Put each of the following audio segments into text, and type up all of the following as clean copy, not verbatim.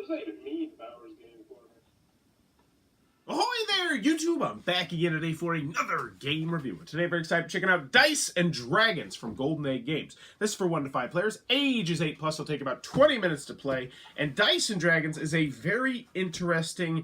Ahoy there, YouTube! I'm back again today for another game review. Today, very excited checking out Dice and Dragons from Golden Egg Games. This is for 1 to 5 players. Age is 8+. It'll take about 20 minutes to play. And Dice and Dragons is a very interesting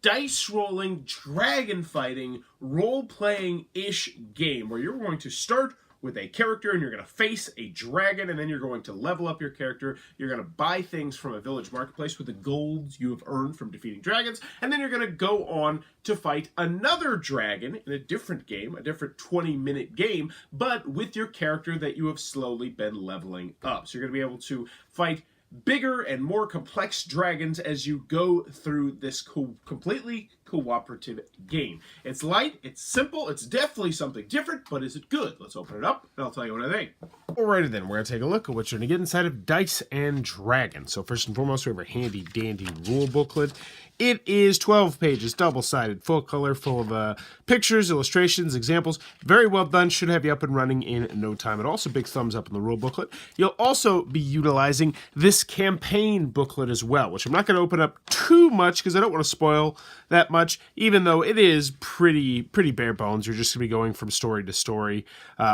dice rolling, dragon fighting, role playing-ish game where you're going to start with a character and you're going to face a dragon, and then you're going to level up your character. You're going to buy things from a village marketplace with the golds you have earned from defeating dragons, and then you're going to go on to fight another dragon in a different game, a different 20-minute game, but with your character that you have slowly been leveling up. So you're going to be able to fight bigger and more complex dragons as you go through this completely cooperative game. It's light, it's simple, it's definitely something different, but is it good? Let's open it up and I'll tell you what I think. Alrighty then, we're going to take a look at what you're going to get inside of Dice and Dragons. So first and foremost, we have our handy dandy rule booklet. It is 12 pages, double-sided, full color, full of pictures, illustrations, examples. Very well done, should have you up and running in no time at all. So big thumbs up on the rule booklet. You'll also be utilizing this campaign booklet as well, which I'm not going to open up too much because I don't want to spoil that much, even though it is pretty bare bones. You're just going to be going from story to story,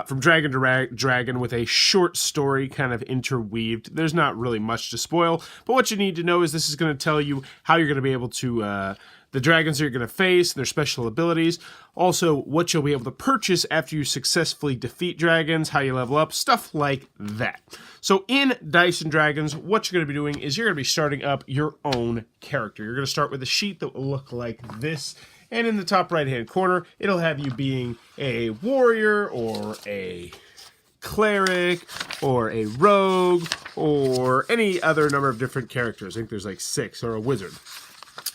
from dragon to dragon with a short story kind of interweaved. There's not really much to spoil, but what you need to know is this is going to tell you how you're going to be able to the dragons that you're going to face, their special abilities, also what you'll be able to purchase after you successfully defeat dragons, how you level up, stuff like that. So in Dice and Dragons, what you're going to be doing is you're going to be starting up your own character. You're going to start with a sheet that will look like this, and in the top right-hand corner, it'll have you being a warrior or a cleric or a rogue or any other number of different characters. I think there's like 6, or a wizard.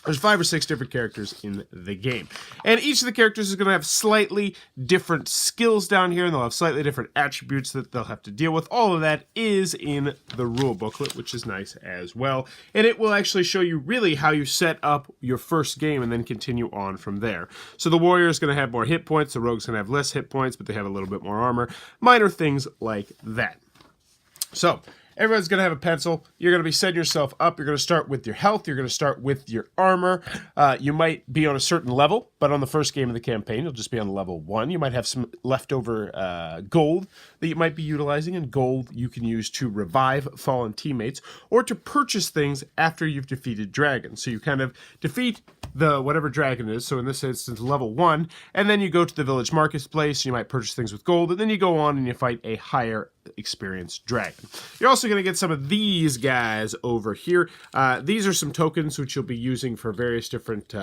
There's 5 or 6 different characters in the game. And each of the characters is going to have slightly different skills down here, and they'll have slightly different attributes that they'll have to deal with. All of that is in the rule booklet, which is nice as well. And it will actually show you really how you set up your first game and then continue on from there. So the warrior is going to have more hit points, the rogue's going to have less hit points, but they have a little bit more armor. Minor things like that. So everyone's going to have a pencil. You're going to be setting yourself up. You're going to start with your health. You're going to start with your armor. You might be on a certain level, but on the first game of the campaign, you'll just be on level 1. You might have some leftover gold that you might be utilizing, and gold you can use to revive fallen teammates or to purchase things after you've defeated dragons. So you kind of defeat the whatever dragon is, so in this instance level 1, and then you go to the village marketplace, you might purchase things with gold, and then you go on and you fight a higher experienced dragon. You're also going to get some of these guys over here. These are some tokens which you'll be using for various different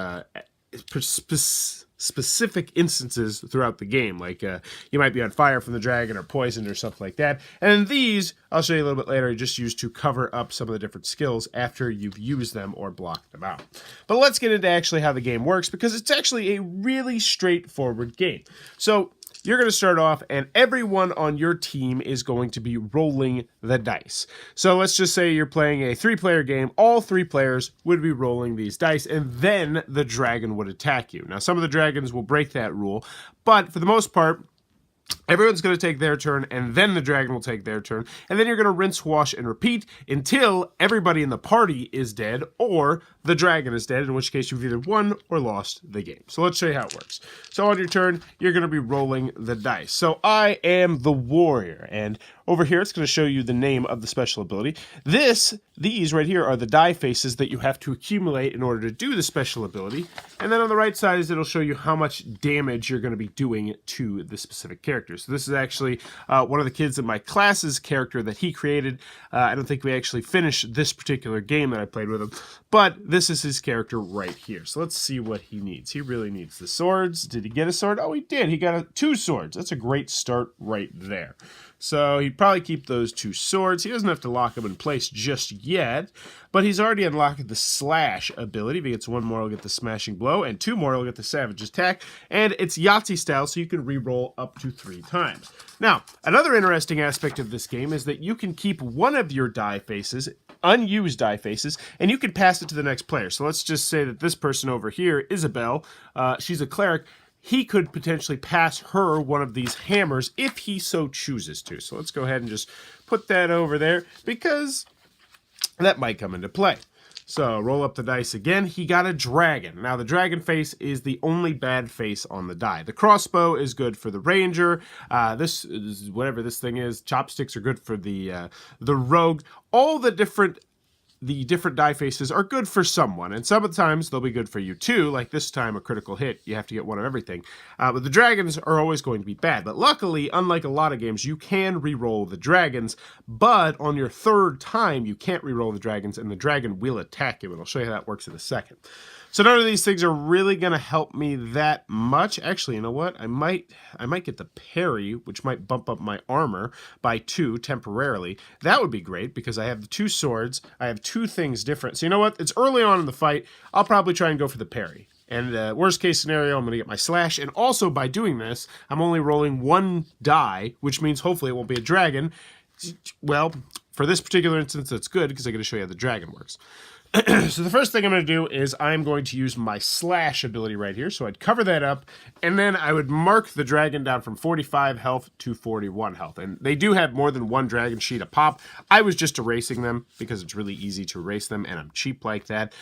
specific instances throughout the game, like you might be on fire from the dragon or poisoned or something like that. And these, I'll show you a little bit later, are just used to cover up some of the different skills after you've used them or blocked them out. But let's get into actually how the game works, because it's actually a really straightforward game. So you're going to start off, and everyone on your team is going to be rolling the dice. So let's just say you're playing a 3-player game. All 3 players would be rolling these dice, and then the dragon would attack you. Now, some of the dragons will break that rule, but for the most part, everyone's going to take their turn, and then the dragon will take their turn, and then you're going to rinse, wash, and repeat until everybody in the party is dead, or the dragon is dead, in which case you've either won or lost the game. So let's show you how it works. So on your turn, you're going to be rolling the dice. So I am the warrior, and over here it's going to show you the name of the special ability. These right here are the die faces that you have to accumulate in order to do the special ability, and then on the right side is it'll show you how much damage you're going to be doing to the specific character. So this is actually one of the kids in my class's character that he created. I don't think we actually finished this particular game that I played with him, but this is his character right here. So let's see what he needs. He really needs the swords. Did he get a sword? Oh, he did. He got 2 swords. That's a great start right there. So he'd probably keep those 2 swords. He doesn't have to lock them in place just yet, but he's already unlocked the slash ability. If he gets 1 more, he'll get the smashing blow, and 2 more, he'll get the savage attack. And it's Yahtzee style, so you can re-roll up to 3 times. Now, another interesting aspect of this game is that you can keep one of your die faces, unused die faces, and you can pass it to the next player. So let's just say that this person over here, Isabel, she's a cleric. He could potentially pass her one of these hammers if he so chooses to. So let's go ahead and just put that over there, because that might come into play. So roll up the dice again. He got a dragon. Now the dragon face is the only bad face on the die. The crossbow is good for the ranger. This is whatever this thing is. Chopsticks are good for the rogue. All the different die faces are good for someone, and some of the times they'll be good for you too, like this time a critical hit, you have to get one of everything. But the dragons are always going to be bad. But luckily, unlike a lot of games, you can re-roll the dragons, but on your third time, you can't re-roll the dragons, and the dragon will attack you, and I'll show you how that works in a second. So none of these things are really going to help me that much. Actually, you know what? I might get the parry, which might bump up my armor by 2 temporarily. That would be great because I have the 2 swords. I have 2 things different. So you know what? It's early on in the fight. I'll probably try and go for the parry. And worst case scenario, I'm going to get my slash. And also by doing this, I'm only rolling 1 die, which means hopefully it won't be a dragon. Well, for this particular instance, that's good because I'm going to show you how the dragon works. So the first thing I'm going to do is I'm going to use my slash ability right here. So I'd cover that up, and then I would mark the dragon down from 45 health to 41 health. And they do have more than 1 dragon sheet a pop. I was just erasing them because it's really easy to erase them, and I'm cheap like that.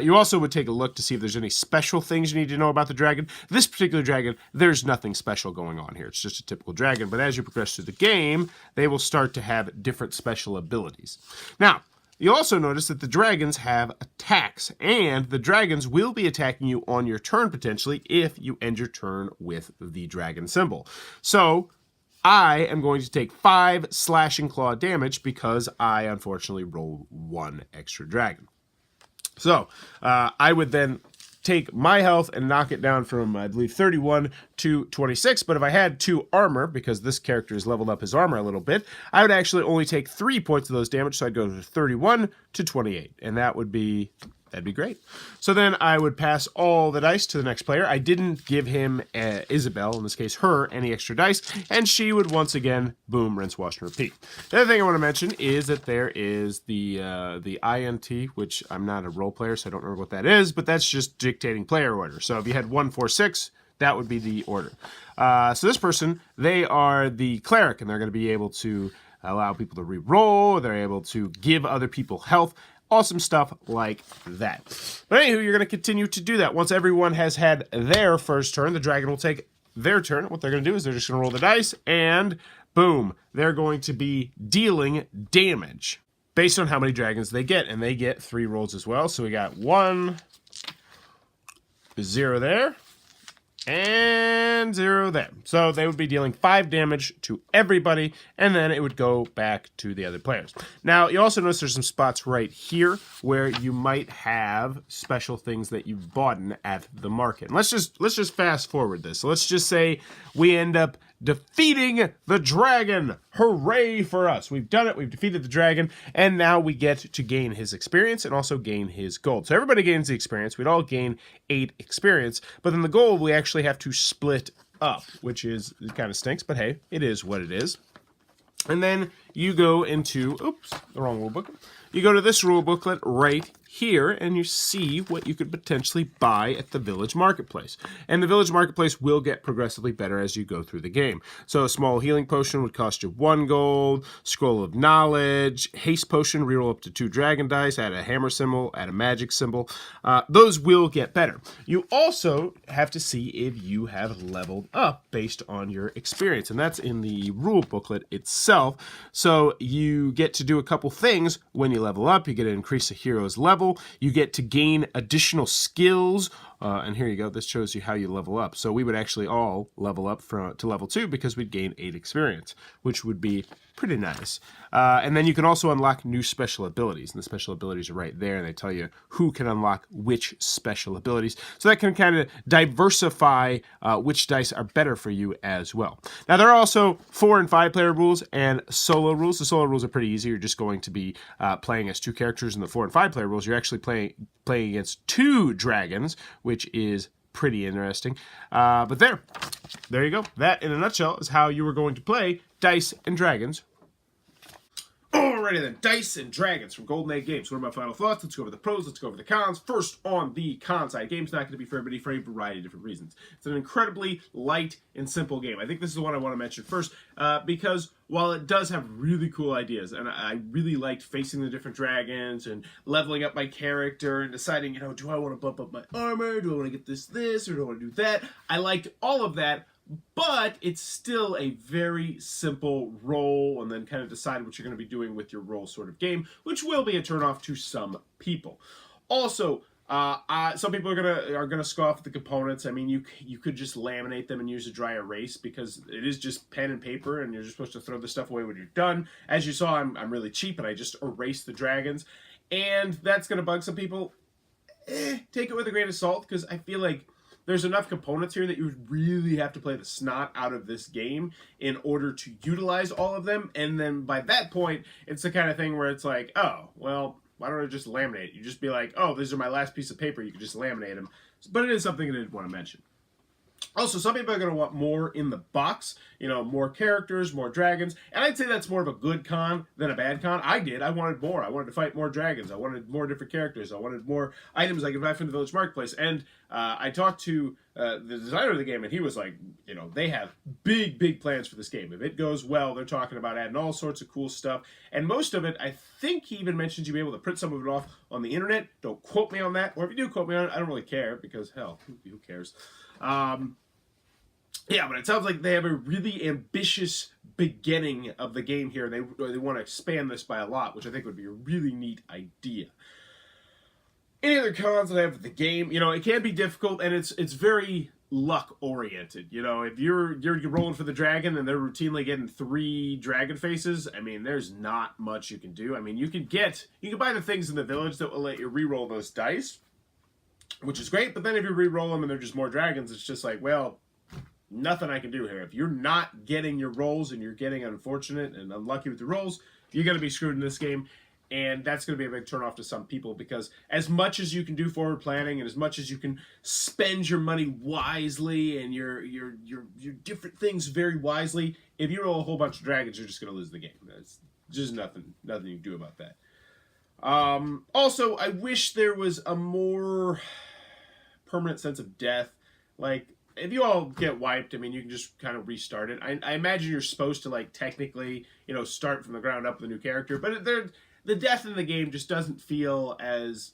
You also would take a look to see if there's any special things you need to know about the dragon. This particular dragon, there's nothing special going on here. It's just a typical dragon. But as you progress through the game, they will start to have different special abilities. Now, you'll also notice that the dragons have attacks, and the dragons will be attacking you on your turn potentially if you end your turn with the dragon symbol. So I am going to take 5 slashing claw damage because I unfortunately rolled 1 extra dragon. So I would then take my health and knock it down from, I believe, 31 to 26. But if I had 2 armor, because this character has leveled up his armor a little bit, I would actually only take 3 points of those damage. So I'd go to 31 to 28. And that'd be great. So then I would pass all the dice to the next player. I didn't give him Isabel, in this case her, any extra dice, and she would once again, boom, rinse, wash, and repeat. The other thing I want to mention is that there is the INT, which I'm not a role player, so I don't remember what that is, but that's just dictating player order. So if you had 1, 4, 6, that would be the order. So this person, they are the cleric, and they're going to be able to allow people to re-roll, they're able to give other people health, awesome stuff like that. But anywho, you're going to continue to do that. Once everyone has had their first turn, the dragon will take their turn. What they're going to do is they're just going to roll the dice, and boom, they're going to be dealing damage based on how many dragons they get. And they get 3 rolls as well. So we got 1, 0 there, and 0 there. So they would be dealing 5 damage to everybody, and then it would go back to the other players. Now, you also notice there's some spots right here where you might have special things that you've bought at the market. And let's just fast forward this. So let's just say we end up defeating the dragon. Hooray for us. We've done it. We've defeated the dragon, and now we get to gain his experience and also gain his gold. So everybody gains the experience. We'd all gain 8 experience, but then the gold we actually have to split up, which is it kind of stinks, but hey, it is what it is. And then you go into, oops, the wrong rule book. You go to this rule booklet right here, and you see what you could potentially buy at the Village Marketplace. And the Village Marketplace will get progressively better as you go through the game. So a small healing potion would cost you 1 gold, Scroll of Knowledge, Haste Potion, reroll up to 2 dragon dice, add a hammer symbol, add a magic symbol. Those will get better. You also have to see if you have leveled up based on your experience, and that's in the rule booklet itself. So you get to do a couple things when you level up. You get to increase a hero's level. You get to gain additional skills. And here you go. This shows you how you level up. So we would actually all level up to level 2 because we'd gain 8 experience, which would be pretty nice. And then you can also unlock new special abilities. And the special abilities are right there. And they tell you who can unlock which special abilities. So that can kind of diversify which dice are better for you as well. Now, there are also 4 and 5 player rules and solo rules. The solo rules are pretty easy. You're just going to be playing as 2 characters. In the 4 and 5 player rules, you're actually playing against 2 dragons, which is pretty interesting. But there you go. That, in a nutshell, is how you were going to play Dice and Dragons. Alrighty then, Dice and Dragons from Golden Egg Games. What are my final thoughts? Let's go over the pros, let's go over the cons. First, on the con side, game's not going to be for everybody for a variety of different reasons. It's an incredibly light and simple game. I think this is the one I want to mention first because while it does have really cool ideas, and I really liked facing the different dragons and leveling up my character and deciding, do I want to bump up my armor? Do I want to get this, or do I want to do that? I liked all of that. But it's still a very simple roll and then kind of decide what you're going to be doing with your roll sort of game, which will be a turnoff to some people. Also, some people are gonna scoff at the components. I mean, you could just laminate them and use a dry erase because it is just pen and paper, and you're just supposed to throw the stuff away when you're done. As you saw, I'm really cheap, and I just erased the dragons, and that's gonna bug some people. Take it with a grain of salt because I feel like there's enough components here that you would really have to play the snot out of this game in order to utilize all of them. And then by that point, it's the kind of thing where it's like, oh, well, why don't I just laminate it? You just be like, oh, these are my last piece of paper. You can just laminate them. But it is something I did want to mention. Also, some people are going to want more in the box, more characters, more dragons, and I'd say that's more of a good con than a bad con. I wanted more. I wanted to fight more dragons. I wanted more different characters. I wanted more items I could buy from the Village Marketplace, and I talked to the designer of the game, and he was like, they have big plans for this game. If it goes well, they're talking about adding all sorts of cool stuff, and most of it, I think he even mentioned you'd be able to print some of it off on the internet. Don't quote me on that, or if you do quote me on it, I don't really care, because, hell, who cares? Yeah, but it sounds like they have a really ambitious beginning of the game here. They want to expand this by a lot, which I think would be a really neat idea. Any other cons that I have with the game? It can be difficult, and it's very luck oriented. If you're rolling for the dragon and they're routinely getting 3 dragon faces, I mean, there's not much you can do. I mean, you can buy the things in the village that will let you re-roll those dice, which is great. But then if you re-roll them and they're just more dragons, it's just like, well, nothing I can do here. If you're not getting your rolls and you're getting unfortunate and unlucky with your rolls, you're going to be screwed in this game. And that's going to be a big turnoff to some people because as much as you can do forward planning and as much as you can spend your money wisely and your different things very wisely, if you roll a whole bunch of dragons, you're just going to lose the game. That's just nothing you can do about that. Also, I wish there was a more permanent sense of death. Like, if you all get wiped, I mean, you can just kind of restart it. I imagine you're supposed to, technically, start from the ground up with a new character. But the death in the game just doesn't feel as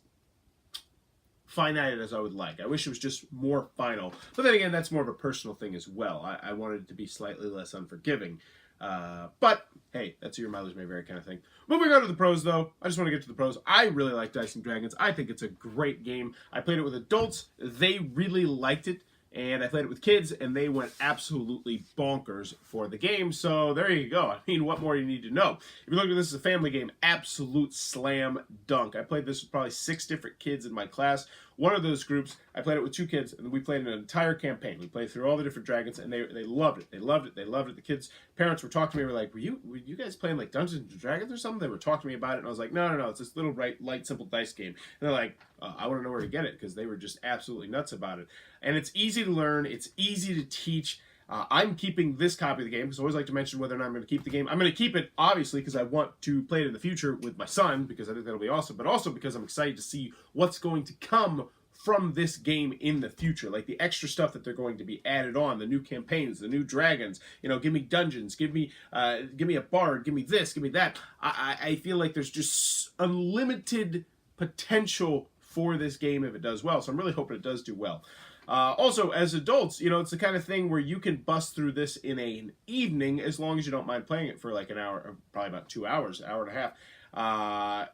finite as I would like. I wish it was just more final. But then again, that's more of a personal thing as well. I wanted it to be slightly less unforgiving. But, hey, that's your mileage may vary kind of thing. Moving on to the pros, though. I just want to get to the pros. I really like Dice and Dragons. I think it's a great game. I played it with adults. They really liked it. And I played it with kids, and they went absolutely bonkers for the game. So there you go. I mean, what more do you need to know? If you look at this as a family game, absolute slam dunk. I played this with probably 6 different kids in my class. One of those groups, I played it with 2 kids, and we played an entire campaign. We played through all the different dragons, and they loved it. They loved it. They loved it. The kids' parents were talking to me. Were like, were you guys playing like Dungeons and Dragons or something? They were talking to me about it, and I was like, no. It's this little light, simple dice game. And they're like, I want to know where to get it because they were just absolutely nuts about it. And it's easy to learn. It's easy to teach. I'm keeping this copy of the game because I always like to mention whether or not I'm going to keep the game. I'm going to keep it, obviously, because I want to play it in the future with my son because I think that'll be awesome, but also because I'm excited to see what's going to come from this game in the future, like the extra stuff that they're going to be added on, the new campaigns, the new dragons, give me dungeons, give me a bard, give me this, give me that. I feel like there's just unlimited potential for this game if it does well, so I'm really hoping it does do well. Also, as adults, it's the kind of thing where you can bust through this in an evening as long as you don't mind playing it for like an hour, or probably about 2 hours, hour and a half.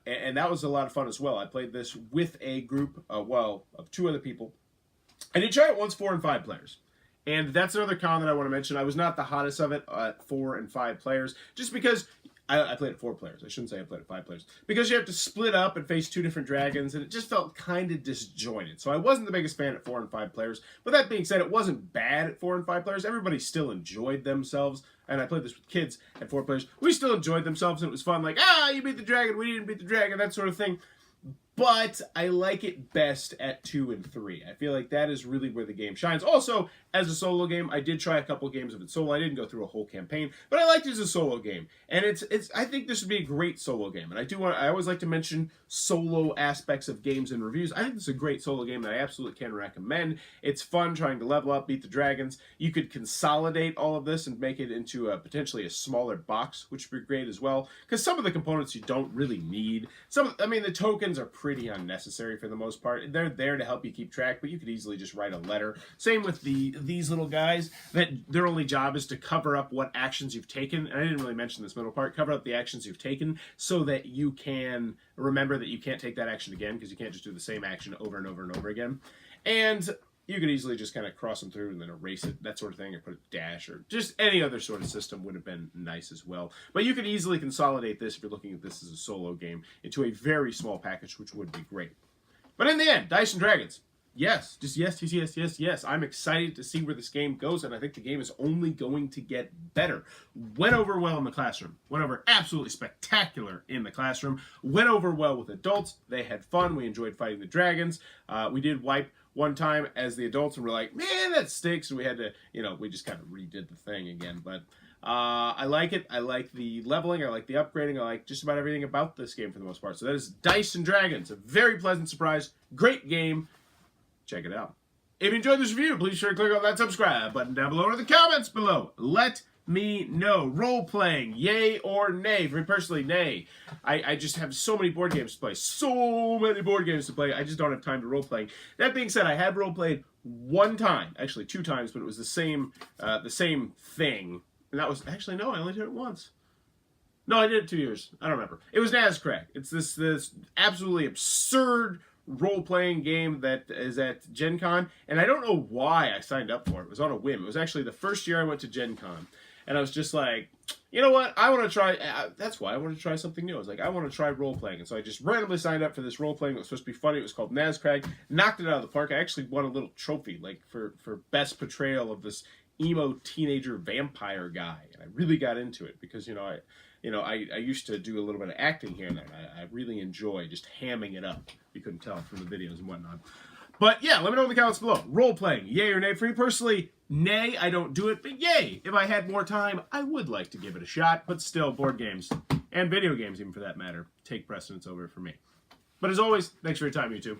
And that was a lot of fun as well. I played this with a group, of 2 other people. I did try it once 4 and 5 players. And that's another con that I want to mention. I was not the hottest of it at 4 and 5 players, just because I played at 4 players. I shouldn't say I played at 5 players. Because you have to split up and face 2 different dragons, and it just felt kind of disjointed. So I wasn't the biggest fan at 4 and 5 players. But that being said, it wasn't bad at 4 and 5 players. Everybody still enjoyed themselves. And I played this with kids at 4 players. We still enjoyed themselves, and it was fun. Like, you beat the dragon, we didn't beat the dragon, that sort of thing. but I like it best at 2 and 3. I feel like that is really where the game shines. Also, as a solo game, I did try a couple games of it solo. I didn't go through a whole campaign, but I liked it as a solo game. And it's I think this would be a great solo game. And I always like to mention solo aspects of games and reviews. I think this is a great solo game that I absolutely can recommend. It's fun trying to level up, beat the dragons. You could consolidate all of this and make it into potentially a smaller box, which would be great as well. Because some of the components you don't really need. The tokens are pretty unnecessary for the most part. They're there to help you keep track, but you could easily just write a letter. Same with these little guys, that their only job is to cover up what actions you've taken. And I didn't really mention this middle part. Cover up the actions you've taken so that you can remember that you can't take that action again, because you can't just do the same action over and over and over again. And you could easily just kind of cross them through and then erase it, that sort of thing, or put a dash, or just any other sort of system would have been nice as well. But you could easily consolidate this, if you're looking at this as a solo game, into a very small package, which would be great. But in the end, Dice and Dragons. Yes, just yes. I'm excited to see where this game goes, and I think the game is only going to get better. Went over well in the classroom. Went over absolutely spectacular in the classroom. Went over well with adults. They had fun. We enjoyed fighting the dragons. We did wipe one time as the adults, and we're like, man, that stinks. And we had to, we just kind of redid the thing again. But I like it. I like the leveling. I like the upgrading. I like just about everything about this game for the most part. So that is Dice and Dragons. A very pleasant surprise. Great game. Check it out. If you enjoyed this review, please sure to click on that subscribe button down below or in the comments below. Let me know. Role-playing, yay or nay? For me personally, nay. I just have so many board games to play. So many board games to play. I just don't have time to role-play. That being said, I have role-played one time. Actually, 2 times, but it was the same thing. And that was... Actually, no, I only did it once. No, I did it 2 years. I don't remember. It was Nazcrack. It's this absolutely absurd role-playing game that is at Gen Con, and I don't know why I signed up for it. It was on a whim. It was actually the first year I went to Gen Con, and I was just like, you know what, I want to try, that's why I wanted to try something new. I was like, I want to try role-playing, and so I just randomly signed up for this role-playing. It was supposed to be funny. It was called Nazcrack. Knocked it out of the park. I actually won a little trophy, like, for best portrayal of this emo teenager vampire guy, and I really got into it because, I used to do a little bit of acting here and there. I really enjoy just hamming it up. You couldn't tell from the videos and whatnot. But yeah, let me know in the comments below. Role-playing, yay or nay? For me personally, nay, I don't do it. But yay, if I had more time, I would like to give it a shot. But still, board games, and video games even for that matter, take precedence over it for me. But as always, thanks for your time, YouTube.